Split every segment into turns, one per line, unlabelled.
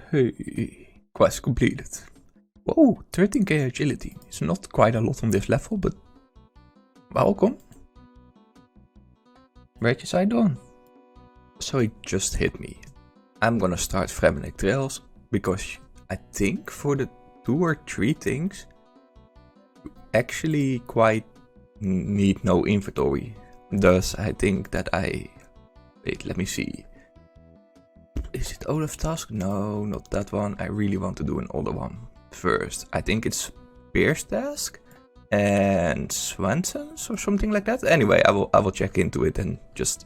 Hey, quest completed. Whoa, 13k agility. It's not quite a lot on this level, but welcome. Where'd you side on? So it just hit me. I'm gonna start Fremenic Trails because I think for the 2 or 3 things you actually quite need no inventory. Thus I think that wait, let me see. Is it Olaf's task? No, not that one. I really want to do another one first. I think it's Pierce's task and Swanson's or something like that. Anyway, I will check into it and just,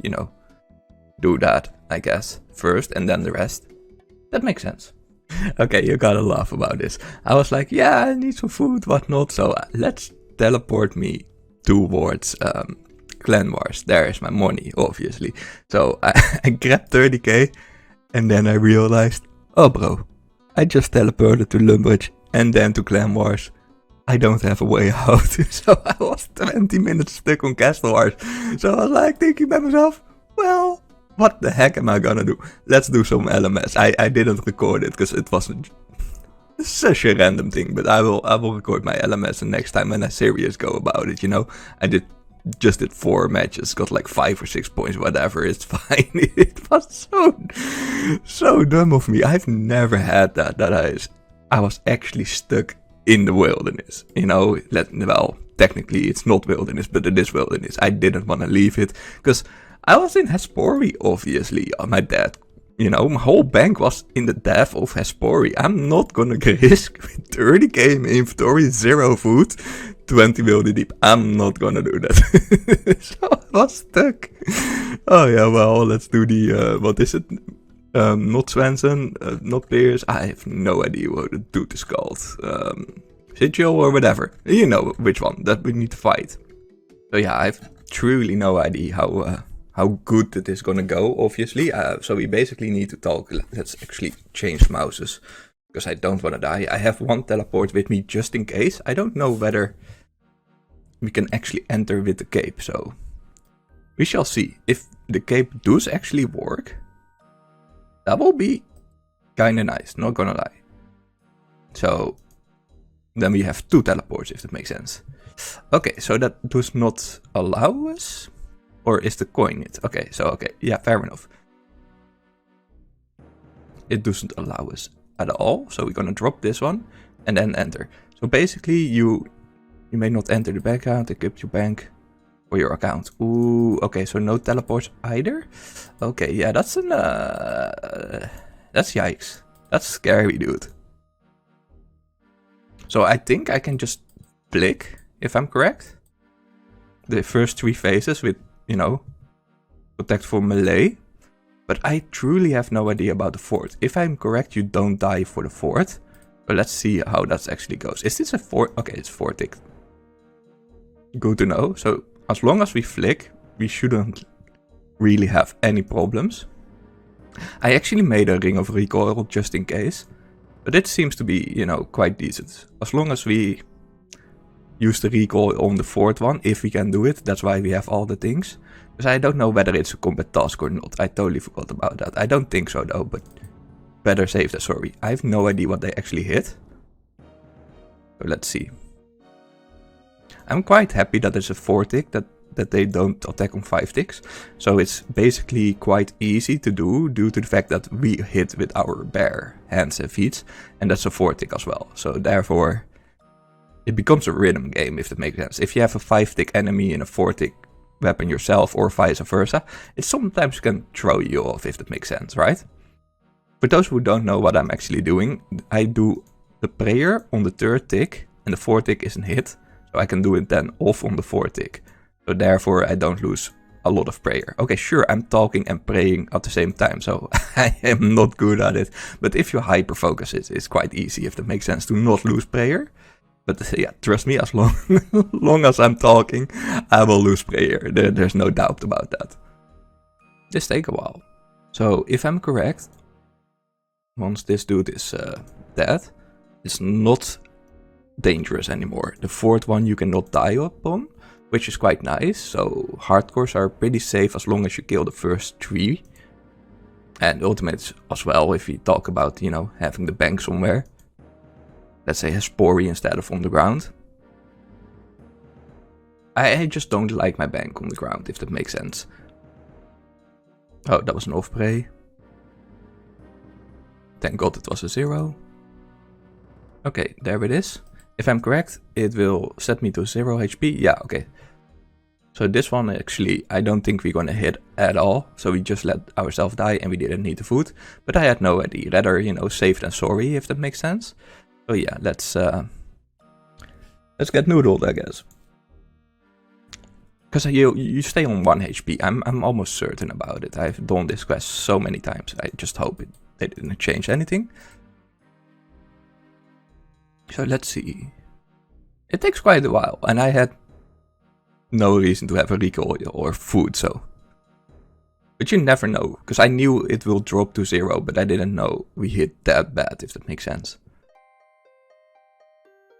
do that, I guess, first and then the rest. That makes sense. Okay, you gotta laugh about this. I was like, yeah, I need some food, whatnot. So let's teleport me towards Clan Wars. There is my money, obviously. So I grabbed 30k. And then I realized, oh bro, I just teleported to Lumbridge and then to Clan Wars. I don't have a way out. So I was 20 minutes stuck on Castle Wars. So I was like thinking by myself, well, what the heck am I gonna do? Let's do some LMS. I didn't record it because it wasn't such a random thing, but I will record my LMS and next time when I serious go about it, I just did 4 matches, got like 5 or 6 points, whatever, it's fine. It was so dumb of me. I've never had that I was actually stuck in the wilderness, well, technically it's not wilderness, but it is wilderness. I didn't want to leave it, because I was in Hespori, obviously, my dad. My whole bank was in the death of Hespori. I'm not gonna risk with 30k in inventory, 0 food, 20 building deep. I'm not gonna do that. So I was stuck. Oh yeah, well, let's do the, what is it? Not Swanson, not Pierce. I have no idea what the dude is called. Sigil or whatever. You know which one that we need to fight. So yeah, I have truly no idea how good it is gonna go, obviously. So we basically need to talk. Let's actually change mouses, because I don't want to die. I have 1 teleport with me just in case. I don't know whether we can actually enter with the cape, so we shall see. If the cape does actually work, that will be kinda nice, not gonna lie. So then we have 2 teleports, if that makes sense. Okay, so that does not allow us. Or is the coin it? Okay, yeah, fair enough. It doesn't allow us at all, so we're gonna drop this one and then enter. So basically, you may not enter the bank account, equip your bank or your account. Ooh, okay, so no teleports either. Okay, yeah, that's that's yikes. That's scary, dude. So I think I can just flick, if I'm correct, the first 3 phases with, protect for melee. But I truly have no idea about the 4th. If I'm correct, you don't die for the 4th. But let's see how that actually goes. Is this a 4? Okay, it's 4 tick. Good to know. So as long as we flick, we shouldn't really have any problems. I actually made a ring of recoil just in case. But it seems to be, quite decent. As long as we use the recoil on the 4th one, if we can do it. That's why we have all the things. Because I don't know whether it's a combat task or not. I totally forgot about that. I don't think so though, but better safe than sorry. I have no idea what they actually hit. So let's see. I'm quite happy that it's a 4 tick, that they don't attack on 5 ticks. So it's basically quite easy to do due to the fact that we hit with our bare hands and feet. And that's a 4 tick as well. So therefore, it becomes a rhythm game, if that makes sense. If you have a 5 tick enemy and a 4 tick weapon yourself, or vice versa, it sometimes can throw you off, if that makes sense, right? For those who don't know what I'm actually doing, I do the prayer on the 3rd tick, and the 4th tick isn't hit, so I can do it then off on the 4th tick. So therefore I don't lose a lot of prayer. Okay, sure, I'm talking and praying at the same time, so I am not good at it. But if you hyper focus it, it's quite easy, if that makes sense, to not lose prayer. But yeah, trust me, as long as I'm talking, I will lose prayer. There's no doubt about that. This takes a while. So if I'm correct, once this dude is dead, it's not dangerous anymore. The 4th one you cannot die upon, which is quite nice. So hardcores are pretty safe as long as you kill the first 3. And ultimate as well, if we talk about, you know, having the bank somewhere. Let's say Hespori instead of on the ground. I just don't like my bank on the ground, if that makes sense. Oh, that was an off-prey. Thank God it was a 0. Okay, there it is. If I'm correct, it will set me to 0 HP. Yeah, okay. So this one actually, I don't think we're gonna hit at all. So we just let ourselves die and we didn't need the food. But I had no idea. Rather, you know, safe than sorry, if that makes sense. So yeah, let's get noodled, I guess. Because you stay on 1 HP. I'm almost certain about it. I've done this quest so many times. I just hope they didn't change anything. So let's see. It takes quite a while, and I had no reason to have a recall or food, so. But you never know, because I knew it will drop to 0, but I didn't know we hit that bad, if that makes sense.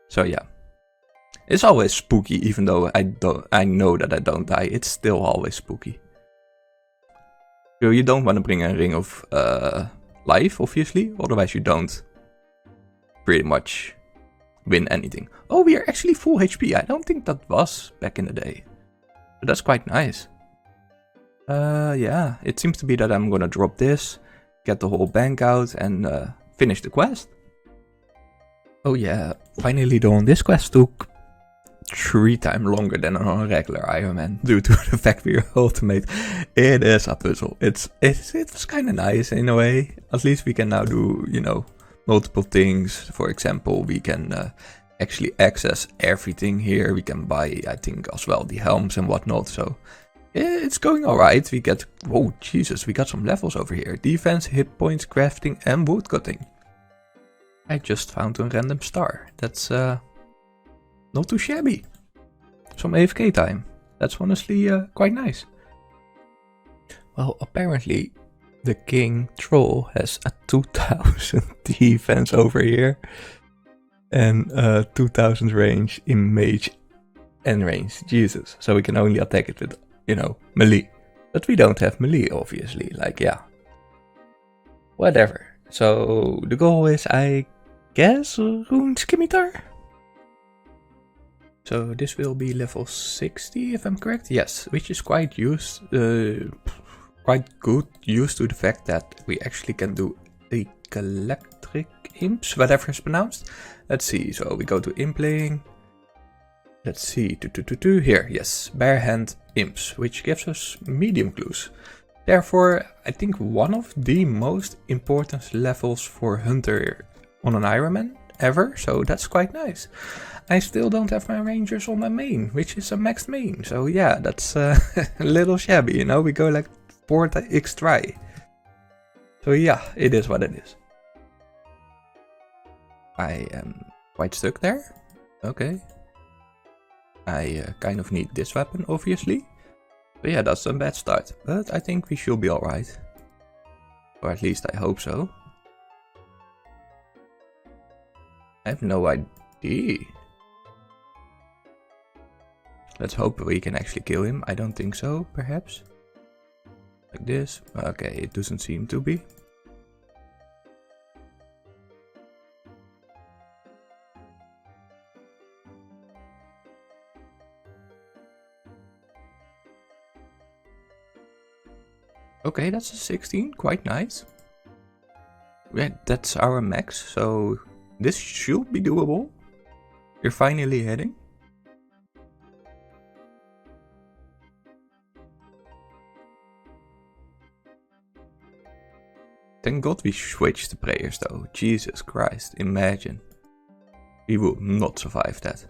So yeah. It's always spooky, even though I know that I don't die. It's still always spooky. So you don't want to bring a ring of life, obviously. Otherwise you don't pretty much win anything. Oh, we are actually full HP. I don't think that was back in the day. But that's quite nice. Yeah, it seems to be that I'm gonna drop this, get the whole bank out, and finish the quest. Oh yeah, finally done. This quest took 3 times longer than on a regular Iron Man due to the fact we're ultimate. It is a puzzle. It was kind of nice in a way. At least we can now do, you know, multiple things. For example, we can actually access everything here. We can buy, I think, as well the helms and whatnot. So it's going alright. We get, oh Jesus, we got some levels over here. Defense, hit points, crafting, and wood cutting. I just found a random star. That's not too shabby. Some AFK time. That's honestly quite nice. Well, apparently the King Troll has a 2000 defense over here. And 2000 range in mage and range. Jesus. So we can only attack it with, you know, melee. But we don't have melee, obviously. Like, yeah. Whatever. So the goal is, I guess, Rune Scimitar? So this will be level 60, if I'm correct. Yes, which is quite quite good, used to the fact that we actually can do the electric imps, whatever is pronounced. Let's see. So we go to imp playing. Let's see. Here, yes, bare hand imps, which gives us medium clues. Therefore, I think one of the most important levels for Hunter on an Iron Man ever. So that's quite nice. I still don't have my rangers on my main, which is a maxed main. So yeah, that's a little shabby, you know. We go like 4x try. So yeah, it is what it is. I am quite stuck there. Okay. I kind of need this weapon, obviously. But yeah, that's a bad start. But I think we should be alright. Or at least I hope so. I have no idea. Let's hope we can actually kill him. I don't think so, perhaps. Like this. Okay, it doesn't seem to be. Okay, that's a 16. Quite nice. Yeah, that's our max, so this should be doable. You're finally heading. Thank God we switched the prayers though. Jesus Christ, imagine. We will not survive that.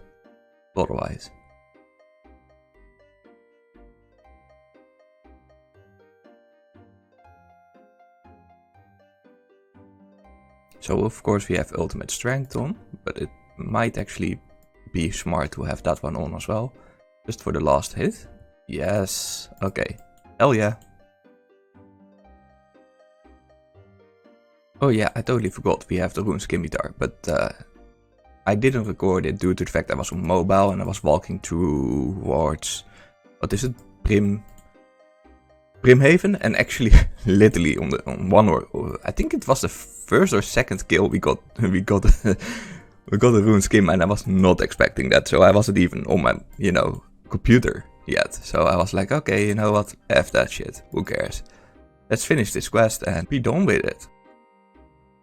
Otherwise. So of course we have ultimate strength on, but it might actually be smart to have that one on as well. Just for the last hit. Yes, okay. Hell yeah. Oh yeah, I totally forgot we have the Rune Scimitar, but I didn't record it due to the fact I was on mobile and I was walking towards, what is it, Prim? Brimhaven, and actually literally on one or I think it was the first or second kill we got we got a rune skin, and I was not expecting that, so I wasn't even on my computer yet. So I was like, okay, you know what, F that shit, who cares? Let's finish this quest and be done with it.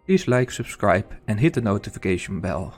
Please like, subscribe and hit the notification bell.